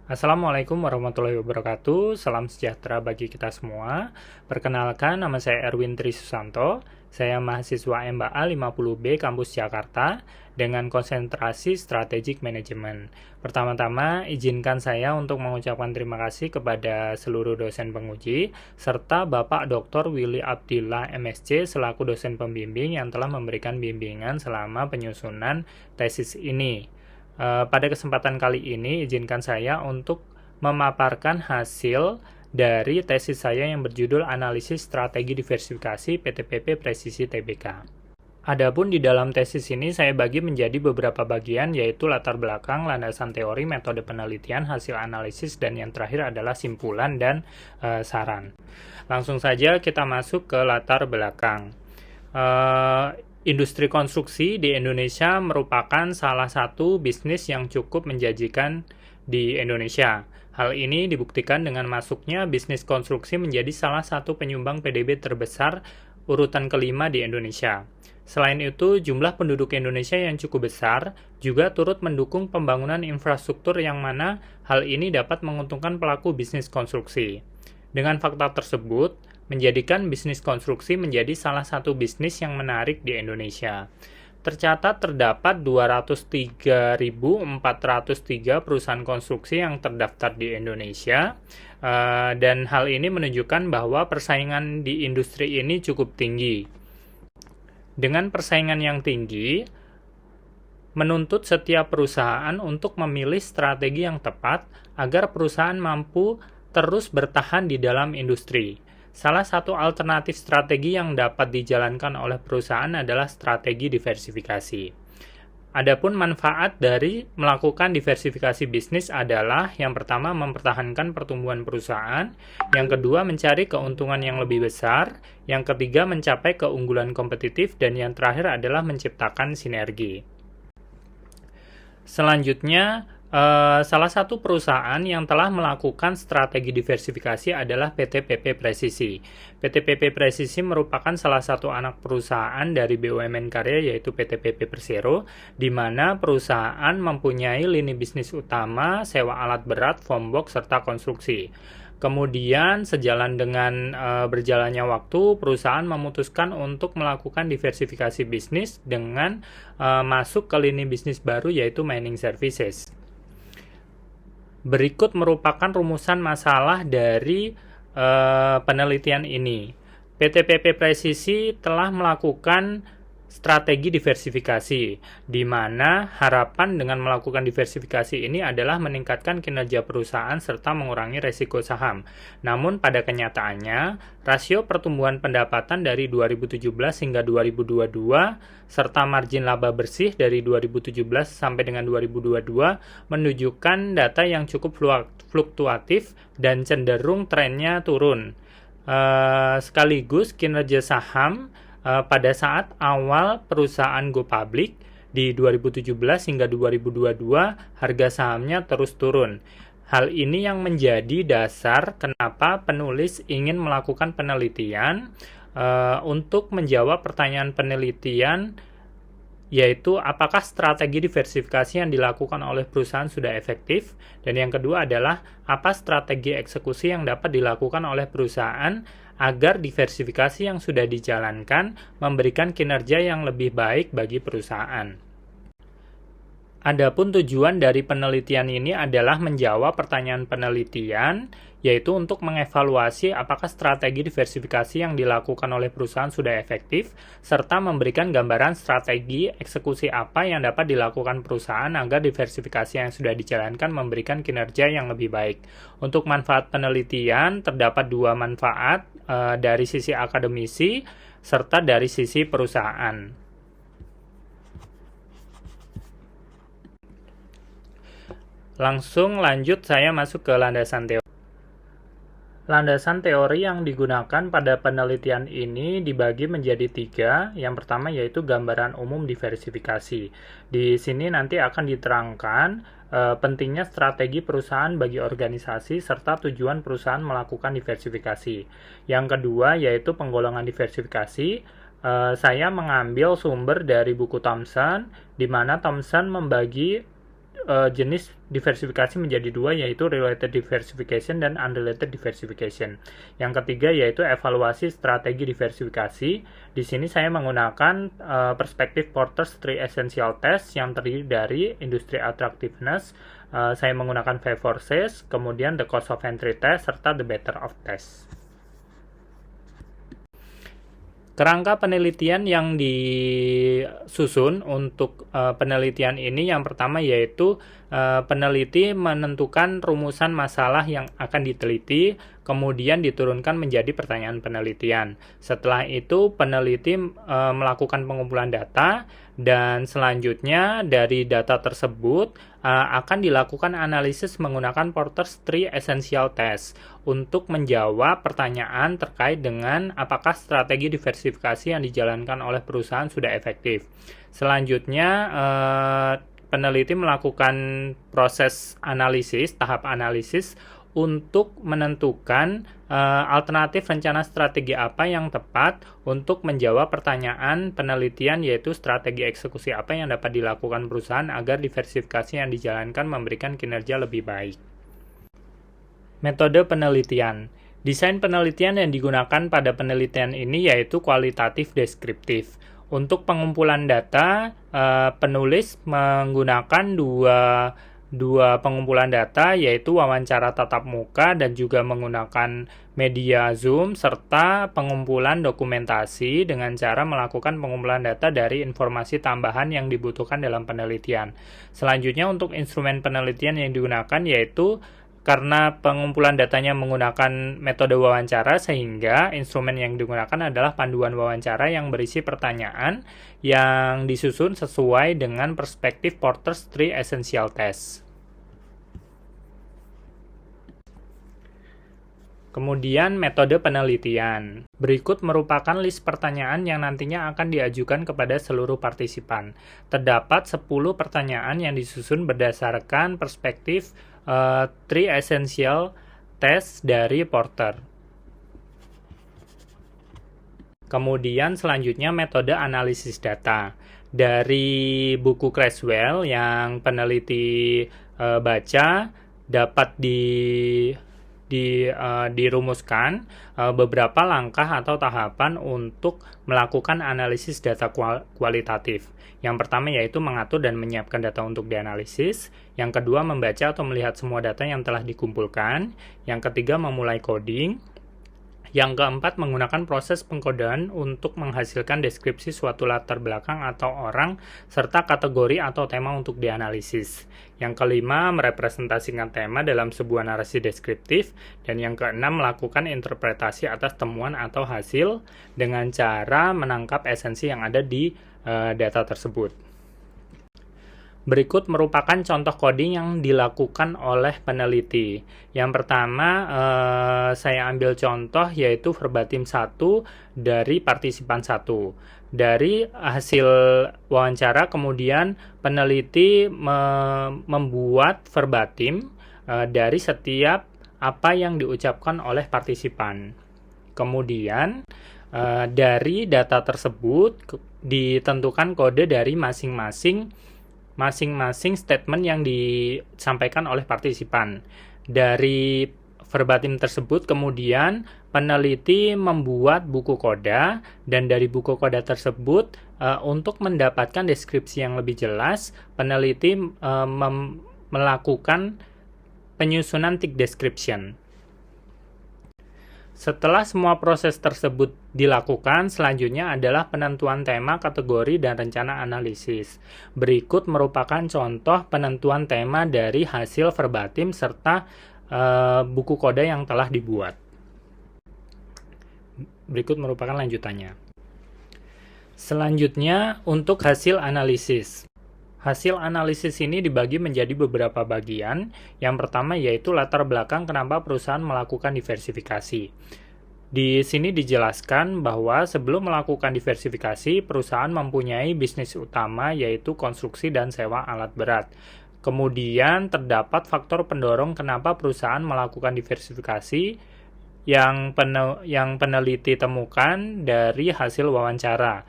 Assalamualaikum warahmatullahi wabarakatuh. Salam sejahtera bagi kita semua. Perkenalkan, nama saya Erwin Tri Susanto. Saya mahasiswa MBA 50B Kampus Jakarta dengan konsentrasi Strategic Management. Pertama-tama, izinkan saya untuk mengucapkan terima kasih kepada seluruh dosen penguji serta Bapak Dr. Willy Abdillah MSc selaku dosen pembimbing yang telah memberikan bimbingan selama penyusunan tesis ini. Pada kesempatan kali ini, izinkan saya untuk memaparkan hasil dari tesis saya yang berjudul Analisis Strategi Diversifikasi PTPP Presisi TBK. Adapun di dalam tesis ini saya bagi menjadi beberapa bagian, yaitu latar belakang, landasan teori, metode penelitian, hasil analisis, dan yang terakhir adalah simpulan dan saran. Langsung saja kita masuk ke latar belakang. Industri konstruksi di Indonesia merupakan salah satu bisnis yang cukup menjanjikan di Indonesia. Hal ini dibuktikan dengan masuknya bisnis konstruksi menjadi salah satu penyumbang PDB terbesar urutan kelima di Indonesia. Selain itu, jumlah penduduk Indonesia yang cukup besar juga turut mendukung pembangunan infrastruktur yang mana hal ini dapat menguntungkan pelaku bisnis konstruksi. Dengan fakta tersebut, menjadikan bisnis konstruksi menjadi salah satu bisnis yang menarik di Indonesia. Tercatat terdapat 203.403 perusahaan konstruksi yang terdaftar di Indonesia, dan hal ini menunjukkan bahwa persaingan di industri ini cukup tinggi. Dengan persaingan yang tinggi, menuntut setiap perusahaan untuk memilih strategi yang tepat agar perusahaan mampu terus bertahan di dalam industri. Salah satu alternatif strategi yang dapat dijalankan oleh perusahaan adalah strategi diversifikasi. Adapun manfaat dari melakukan diversifikasi bisnis adalah yang pertama mempertahankan pertumbuhan perusahaan, yang kedua mencari keuntungan yang lebih besar, yang ketiga mencapai keunggulan kompetitif, dan yang terakhir adalah menciptakan sinergi. Selanjutnya, salah satu perusahaan yang telah melakukan strategi diversifikasi adalah PT PP Presisi. PT PP Presisi merupakan salah satu anak perusahaan dari BUMN Karya yaitu PT PP Persero, di mana perusahaan mempunyai lini bisnis utama sewa alat berat, foam box, serta konstruksi. Kemudian, sejalan dengan berjalannya waktu, perusahaan memutuskan untuk melakukan diversifikasi bisnis dengan masuk ke lini bisnis baru yaitu mining services. Berikut merupakan rumusan masalah dari penelitian ini. PT PP Presisi telah melakukan strategi diversifikasi, di mana harapan dengan melakukan diversifikasi ini adalah meningkatkan kinerja perusahaan serta mengurangi resiko saham. Namun pada kenyataannya, rasio pertumbuhan pendapatan dari 2017 hingga 2022 serta margin laba bersih dari 2017 sampai dengan 2022 menunjukkan data yang cukup fluktuatif dan cenderung trennya turun. Sekaligus kinerja saham pada saat awal perusahaan go public di 2017 hingga 2022 harga sahamnya terus turun. Hal ini yang menjadi dasar kenapa penulis ingin melakukan penelitian untuk menjawab pertanyaan penelitian, yaitu apakah strategi diversifikasi yang dilakukan oleh perusahaan sudah efektif, dan yang kedua adalah apa strategi eksekusi yang dapat dilakukan oleh perusahaan agar diversifikasi yang sudah dijalankan memberikan kinerja yang lebih baik bagi perusahaan. Adapun tujuan dari penelitian ini adalah menjawab pertanyaan penelitian, yaitu untuk mengevaluasi apakah strategi diversifikasi yang dilakukan oleh perusahaan sudah efektif, serta memberikan gambaran strategi eksekusi apa yang dapat dilakukan perusahaan agar diversifikasi yang sudah dijalankan memberikan kinerja yang lebih baik. Untuk manfaat penelitian, terdapat dua manfaat dari sisi akademisi serta dari sisi perusahaan. Langsung lanjut saya masuk ke landasan teori. Landasan teori yang digunakan pada penelitian ini dibagi menjadi tiga. Yang pertama yaitu gambaran umum diversifikasi. Di sini nanti akan diterangkan pentingnya strategi perusahaan bagi organisasi serta tujuan perusahaan melakukan diversifikasi. Yang kedua yaitu penggolongan diversifikasi. Saya mengambil sumber dari buku Thomson, di mana Thomson membagi jenis diversifikasi menjadi dua, yaitu related diversification dan unrelated diversification. Yang ketiga yaitu evaluasi strategi diversifikasi. Di sini saya menggunakan perspektif Porter's Three Essential Test yang terdiri dari industry attractiveness, saya menggunakan V4CES, kemudian the cost of entry test, serta the better of test. Kerangka penelitian yang disusun untuk penelitian ini yang pertama yaitu peneliti menentukan rumusan masalah yang akan diteliti, kemudian diturunkan menjadi pertanyaan penelitian. Setelah itu peneliti melakukan pengumpulan data, dan selanjutnya dari data tersebut akan dilakukan analisis menggunakan Porter's Three Essential Test untuk menjawab pertanyaan terkait dengan apakah strategi diversifikasi yang dijalankan oleh perusahaan sudah efektif. Selanjutnya peneliti melakukan proses analisis, tahap analisis untuk menentukan alternatif rencana strategi apa yang tepat untuk menjawab pertanyaan penelitian, yaitu strategi eksekusi apa yang dapat dilakukan perusahaan agar diversifikasi yang dijalankan memberikan kinerja lebih baik. Metode penelitian. Desain penelitian yang digunakan pada penelitian ini yaitu kualitatif deskriptif. Untuk pengumpulan data, penulis menggunakan dua pengumpulan data, yaitu wawancara tatap muka dan juga menggunakan media Zoom, serta pengumpulan dokumentasi dengan cara melakukan pengumpulan data dari informasi tambahan yang dibutuhkan dalam penelitian. Selanjutnya untuk instrumen penelitian yang digunakan yaitu karena pengumpulan datanya menggunakan metode wawancara, sehingga instrumen yang digunakan adalah panduan wawancara yang berisi pertanyaan yang disusun sesuai dengan perspektif Porter's Three Essential Test. Kemudian metode penelitian. Berikut merupakan list pertanyaan yang nantinya akan diajukan kepada seluruh partisipan. Terdapat 10 pertanyaan yang disusun berdasarkan perspektif Three Essential Test dari Porter. Kemudian selanjutnya metode analisis data. Dari buku Creswell yang peneliti baca, dapat dirumuskan beberapa langkah atau tahapan untuk melakukan analisis data kualitatif. Yang pertama yaitu mengatur dan menyiapkan data untuk dianalisis. Yang kedua, membaca atau melihat semua data yang telah dikumpulkan. Yang ketiga, memulai coding. Yang keempat, menggunakan proses pengkodean untuk menghasilkan deskripsi suatu latar belakang atau orang, serta kategori atau tema untuk dianalisis. Yang kelima, merepresentasikan tema dalam sebuah narasi deskriptif. Dan yang keenam, melakukan interpretasi atas temuan atau hasil dengan cara menangkap esensi yang ada di data tersebut. Berikut merupakan contoh coding yang dilakukan oleh peneliti. Yang pertama, saya ambil contoh yaitu verbatim 1 dari partisipan 1. Dari hasil wawancara, kemudian peneliti membuat verbatim dari setiap apa yang diucapkan oleh partisipan. Kemudian, dari data tersebut ditentukan kode dari masing-masing statement yang disampaikan oleh partisipan. Dari verbatim tersebut kemudian peneliti membuat buku koda, dan dari buku koda tersebut untuk mendapatkan deskripsi yang lebih jelas, peneliti melakukan penyusunan tick description. Setelah semua proses tersebut dilakukan, selanjutnya adalah penentuan tema, kategori, dan rencana analisis. Berikut merupakan contoh penentuan tema dari hasil verbatim serta buku kode yang telah dibuat. Berikut merupakan lanjutannya. Selanjutnya, untuk hasil analisis. Hasil analisis ini dibagi menjadi beberapa bagian. Yang pertama yaitu latar belakang kenapa perusahaan melakukan diversifikasi. Di sini dijelaskan bahwa sebelum melakukan diversifikasi, perusahaan mempunyai bisnis utama yaitu konstruksi dan sewa alat berat. Kemudian terdapat faktor pendorong kenapa perusahaan melakukan diversifikasi yang peneliti temukan dari hasil wawancara.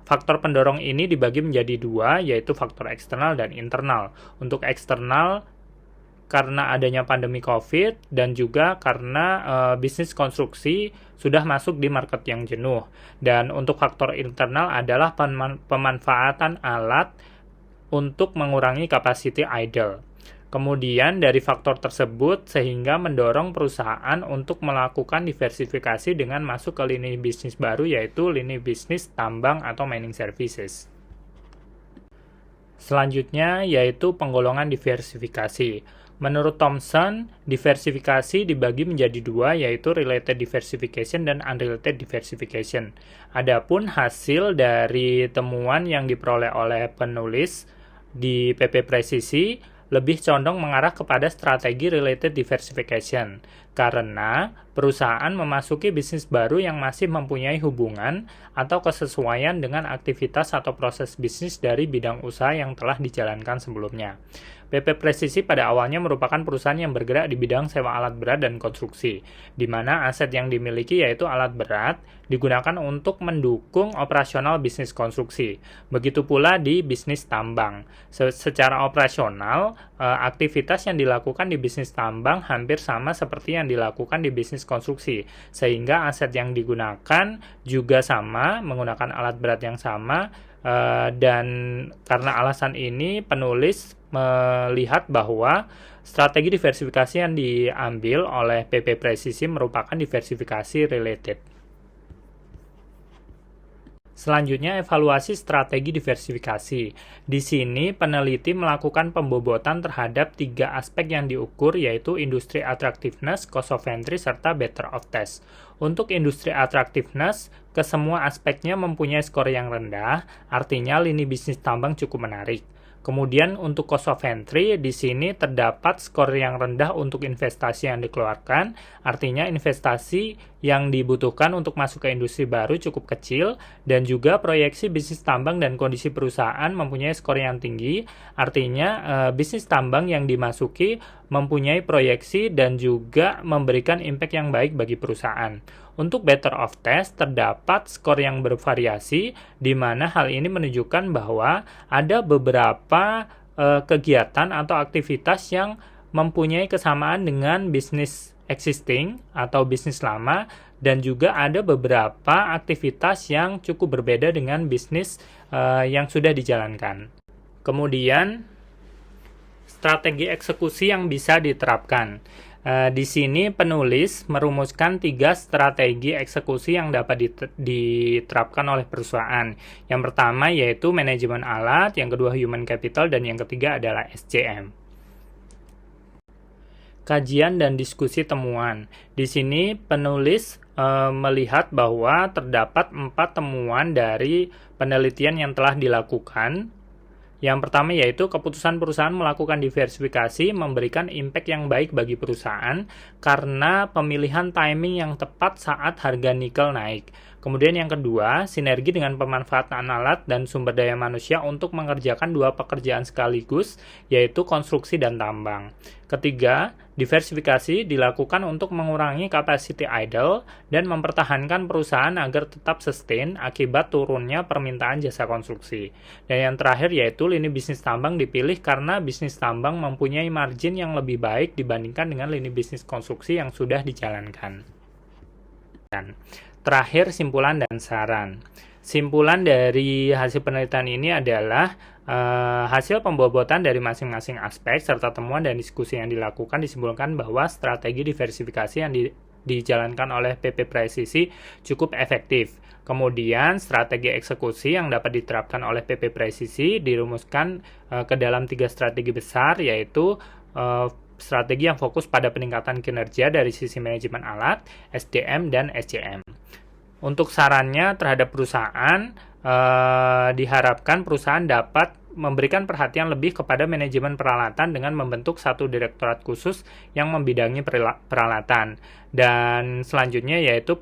Faktor pendorong ini dibagi menjadi dua, yaitu faktor eksternal dan internal. Untuk eksternal, karena adanya pandemi COVID dan juga karena bisnis konstruksi sudah masuk di market yang jenuh. Dan untuk faktor internal adalah pemanfaatan alat untuk mengurangi capacity idle. Kemudian dari faktor tersebut sehingga mendorong perusahaan untuk melakukan diversifikasi dengan masuk ke lini bisnis baru, yaitu lini bisnis tambang atau mining services. Selanjutnya yaitu penggolongan diversifikasi. Menurut Thomson, diversifikasi dibagi menjadi dua, yaitu related diversification dan unrelated diversification. Adapun hasil dari temuan yang diperoleh oleh penulis di PP Presisi lebih condong mengarah kepada strategi related diversification, karena perusahaan memasuki bisnis baru yang masih mempunyai hubungan atau kesesuaian dengan aktivitas atau proses bisnis dari bidang usaha yang telah dijalankan sebelumnya. PP Presisi pada awalnya merupakan perusahaan yang bergerak di bidang sewa alat berat dan konstruksi, di mana aset yang dimiliki yaitu alat berat digunakan untuk mendukung operasional bisnis konstruksi. Begitu pula di bisnis tambang. Secara operasional, aktivitas yang dilakukan di bisnis tambang hampir sama seperti yang dilakukan di bisnis konstruksi, sehingga aset yang digunakan juga sama, menggunakan alat berat yang sama, dan karena alasan ini penulis melihat bahwa strategi diversifikasi yang diambil oleh PP Presisi merupakan diversifikasi related. Selanjutnya, evaluasi strategi diversifikasi. Di sini, peneliti melakukan pembobotan terhadap 3 aspek yang diukur, yaitu industri attractiveness, cost of entry, serta better of test. Untuk industri attractiveness, kesemua aspeknya mempunyai skor yang rendah, artinya lini bisnis tambang cukup menarik. Kemudian untuk cost of entry, di sini terdapat skor yang rendah untuk investasi yang dikeluarkan, artinya investasi yang dibutuhkan untuk masuk ke industri baru cukup kecil, dan juga proyeksi bisnis tambang dan kondisi perusahaan mempunyai skor yang tinggi, artinya bisnis tambang yang dimasuki mempunyai proyeksi dan juga memberikan impact yang baik bagi perusahaan. Untuk better of test, terdapat skor yang bervariasi, di mana hal ini menunjukkan bahwa ada beberapa kegiatan atau aktivitas yang mempunyai kesamaan dengan bisnis existing atau bisnis lama, dan juga ada beberapa aktivitas yang cukup berbeda dengan bisnis yang sudah dijalankan. Kemudian, strategi eksekusi yang bisa diterapkan. Di sini penulis merumuskan 3 strategi eksekusi yang dapat diterapkan oleh perusahaan. Yang pertama yaitu manajemen alat, yang kedua human capital, dan yang ketiga adalah SCM. Kajian dan diskusi temuan. Di sini penulis melihat bahwa terdapat 4 temuan dari penelitian yang telah dilakukan. Yang pertama yaitu keputusan perusahaan melakukan diversifikasi memberikan impact yang baik bagi perusahaan karena pemilihan timing yang tepat saat harga nikel naik. Kemudian yang kedua, sinergi dengan pemanfaatan alat dan sumber daya manusia untuk mengerjakan 2 pekerjaan sekaligus, yaitu konstruksi dan tambang. Ketiga, diversifikasi dilakukan untuk mengurangi capacity idle dan mempertahankan perusahaan agar tetap sustain akibat turunnya permintaan jasa konstruksi. Dan yang terakhir yaitu lini bisnis tambang dipilih karena bisnis tambang mempunyai margin yang lebih baik dibandingkan dengan lini bisnis konstruksi yang sudah dijalankan. Terakhir, simpulan dan saran. Simpulan dari hasil penelitian ini adalah hasil pembobotan dari masing-masing aspek serta temuan dan diskusi yang dilakukan disimpulkan bahwa strategi diversifikasi yang dijalankan oleh PP Presisi cukup efektif. Kemudian strategi eksekusi yang dapat diterapkan oleh PP Presisi dirumuskan ke dalam 3 strategi besar, yaitu strategi yang fokus pada peningkatan kinerja dari sisi manajemen alat, SDM, dan SCM. Untuk sarannya terhadap perusahaan, diharapkan perusahaan dapat memberikan perhatian lebih kepada manajemen peralatan dengan membentuk satu direktorat khusus yang membidangi peralatan. Dan selanjutnya yaitu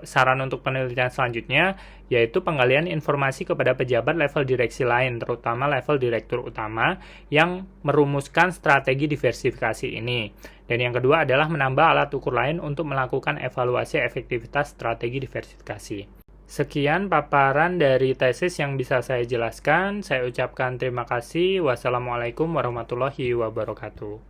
saran untuk penelitian selanjutnya yaitu penggalian informasi kepada pejabat level direksi lain, terutama level direktur utama yang merumuskan strategi diversifikasi ini. Dan yang kedua adalah menambah alat ukur lain untuk melakukan evaluasi efektivitas strategi diversifikasi. Sekian paparan dari tesis yang bisa saya jelaskan. Saya ucapkan terima kasih. Wassalamualaikum warahmatullahi wabarakatuh.